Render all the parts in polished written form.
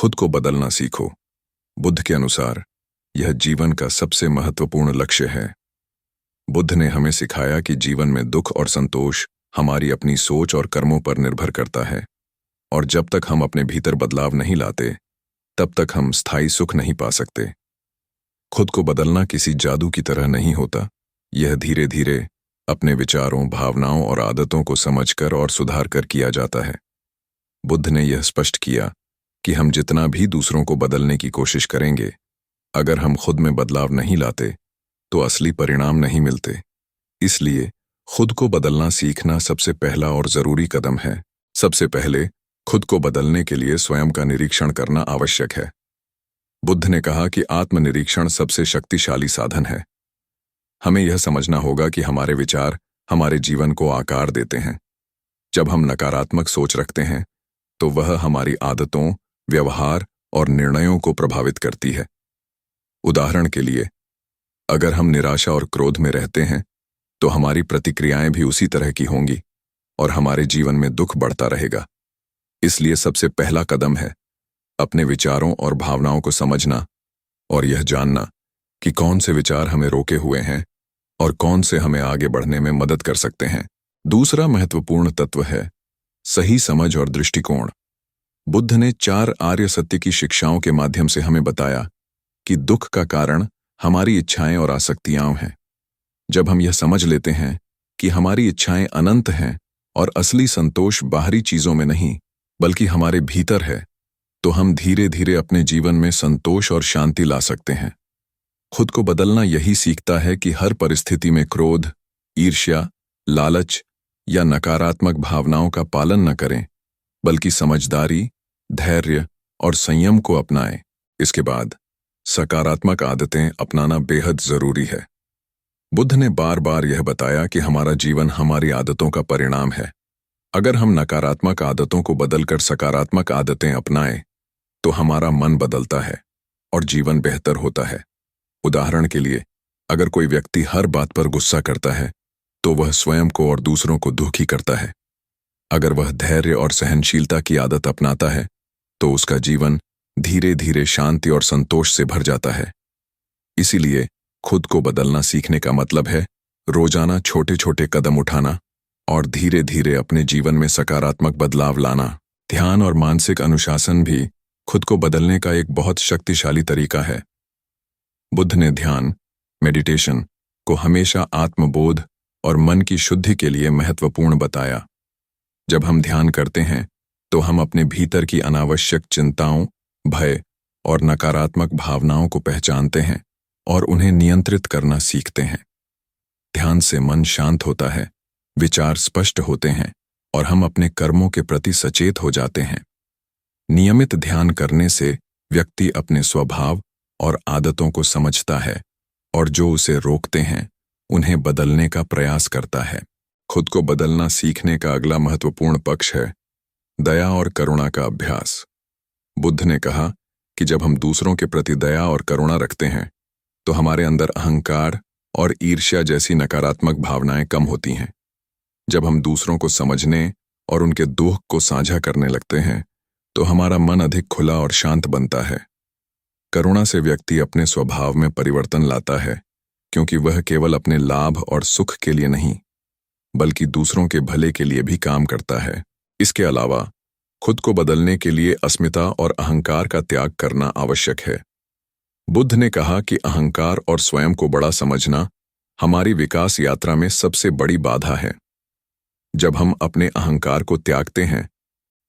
खुद को बदलना सीखो। बुद्ध के अनुसार यह जीवन का सबसे महत्वपूर्ण लक्ष्य है। बुद्ध ने हमें सिखाया कि जीवन में दुख और संतोष हमारी अपनी सोच और कर्मों पर निर्भर करता है, और जब तक हम अपने भीतर बदलाव नहीं लाते तब तक हम स्थायी सुख नहीं पा सकते। खुद को बदलना किसी जादू की तरह नहीं होता। यह धीरे धीरे अपने विचारों, भावनाओं और आदतों को समझकर और सुधार कर किया जाता है। बुद्ध ने यह स्पष्ट किया कि हम जितना भी दूसरों को बदलने की कोशिश करेंगे, अगर हम खुद में बदलाव नहीं लाते तो असली परिणाम नहीं मिलते। इसलिए खुद को बदलना सीखना सबसे पहला और जरूरी कदम है। सबसे पहले खुद को बदलने के लिए स्वयं का निरीक्षण करना आवश्यक है। बुद्ध ने कहा कि आत्मनिरीक्षण सबसे शक्तिशाली साधन है। हमें यह समझना होगा कि हमारे विचार हमारे जीवन को आकार देते हैं। जब हम नकारात्मक सोच रखते हैं तो वह हमारी आदतों, व्यवहार और निर्णयों को प्रभावित करती है। उदाहरण के लिए, अगर हम निराशा और क्रोध में रहते हैं तो हमारी प्रतिक्रियाएं भी उसी तरह की होंगी और हमारे जीवन में दुख बढ़ता रहेगा। इसलिए सबसे पहला कदम है अपने विचारों और भावनाओं को समझना और यह जानना कि कौन से विचार हमें रोके हुए हैं और कौन से हमें आगे बढ़ने में मदद कर सकते हैं। दूसरा महत्वपूर्ण तत्व है सही समझ और दृष्टिकोण। बुद्ध ने 4 आर्य सत्य की शिक्षाओं के माध्यम से हमें बताया कि दुख का कारण हमारी इच्छाएं और आसक्तियां हैं। जब हम यह समझ लेते हैं कि हमारी इच्छाएं अनंत हैं और असली संतोष बाहरी चीजों में नहीं बल्कि हमारे भीतर है, तो हम धीरे धीरे अपने जीवन में संतोष और शांति ला सकते हैं। खुद को बदलना यही सीखता है कि हर परिस्थिति में क्रोध, ईर्ष्या, लालच या नकारात्मक भावनाओं का पालन न करें, बल्कि समझदारी, धैर्य और संयम को अपनाएं। इसके बाद सकारात्मक आदतें अपनाना बेहद जरूरी है। बुद्ध ने बार बार यह बताया कि हमारा जीवन हमारी आदतों का परिणाम है। अगर हम नकारात्मक आदतों को बदलकर सकारात्मक आदतें अपनाएं तो हमारा मन बदलता है और जीवन बेहतर होता है। उदाहरण के लिए, अगर कोई व्यक्ति हर बात पर गुस्सा करता है तो वह स्वयं को और दूसरों को दुखी करता है। अगर वह धैर्य और सहनशीलता की आदत अपनाता है तो उसका जीवन धीरे धीरे शांति और संतोष से भर जाता है। इसीलिए खुद को बदलना सीखने का मतलब है रोजाना छोटे छोटे कदम उठाना और धीरे धीरे अपने जीवन में सकारात्मक बदलाव लाना। ध्यान और मानसिक अनुशासन भी खुद को बदलने का एक बहुत शक्तिशाली तरीका है। बुद्ध ने ध्यान, मेडिटेशन को हमेशा आत्मबोध और मन की शुद्धि के लिए महत्वपूर्ण बताया। जब हम ध्यान करते हैं तो हम अपने भीतर की अनावश्यक चिंताओं, भय और नकारात्मक भावनाओं को पहचानते हैं और उन्हें नियंत्रित करना सीखते हैं। ध्यान से मन शांत होता है, विचार स्पष्ट होते हैं और हम अपने कर्मों के प्रति सचेत हो जाते हैं। नियमित ध्यान करने से व्यक्ति अपने स्वभाव और आदतों को समझता है और जो उसे रोकते हैं उन्हें बदलने का प्रयास करता है। खुद को बदलना सीखने का अगला महत्वपूर्ण पक्ष है दया और करुणा का अभ्यास। बुद्ध ने कहा कि जब हम दूसरों के प्रति दया और करुणा रखते हैं तो हमारे अंदर अहंकार और ईर्ष्या जैसी नकारात्मक भावनाएं कम होती हैं। जब हम दूसरों को समझने और उनके दुख को साझा करने लगते हैं तो हमारा मन अधिक खुला और शांत बनता है। करुणा से व्यक्ति अपने स्वभाव में परिवर्तन लाता है, क्योंकि वह केवल अपने लाभ और सुख के लिए नहीं बल्कि दूसरों के भले के लिए भी काम करता है। इसके अलावा खुद को बदलने के लिए अस्मिता और अहंकार का त्याग करना आवश्यक है। बुद्ध ने कहा कि अहंकार और स्वयं को बड़ा समझना हमारी विकास यात्रा में सबसे बड़ी बाधा है। जब हम अपने अहंकार को त्यागते हैं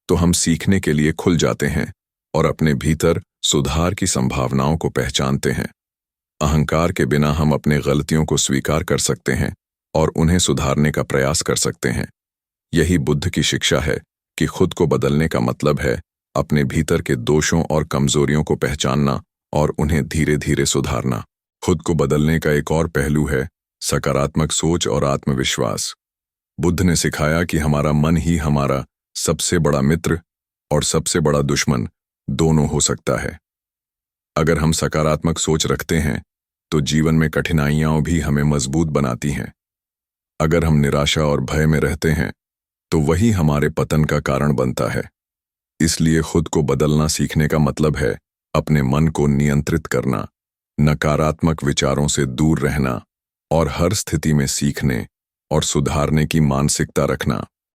तो हम सीखने के लिए खुल जाते हैं और अपने भीतर सुधार की संभावनाओं को पहचानते हैं। अहंकार के बिना हम अपने गलतियों को स्वीकार कर सकते हैं और उन्हें सुधारने का प्रयास कर सकते हैं। यही बुद्ध की शिक्षा है कि खुद को बदलने का मतलब है अपने भीतर के दोषों और कमजोरियों को पहचानना और उन्हें धीरे धीरे सुधारना। खुद को बदलने का एक और पहलू है सकारात्मक सोच और आत्मविश्वास। बुद्ध ने सिखाया कि हमारा मन ही हमारा सबसे बड़ा मित्र और सबसे बड़ा दुश्मन दोनों हो सकता है। अगर हम सकारात्मक सोच रखते हैं तो जीवन में कठिनाइयां भी हमें मजबूत बनाती हैं। अगर हम निराशा और भय में रहते हैं तो वही हमारे पतन का कारण बनता है। इसलिए खुद को बदलना सीखने का मतलब है अपने मन को नियंत्रित करना, नकारात्मक विचारों से दूर रहना और हर स्थिति में सीखने और सुधारने की मानसिकता रखना।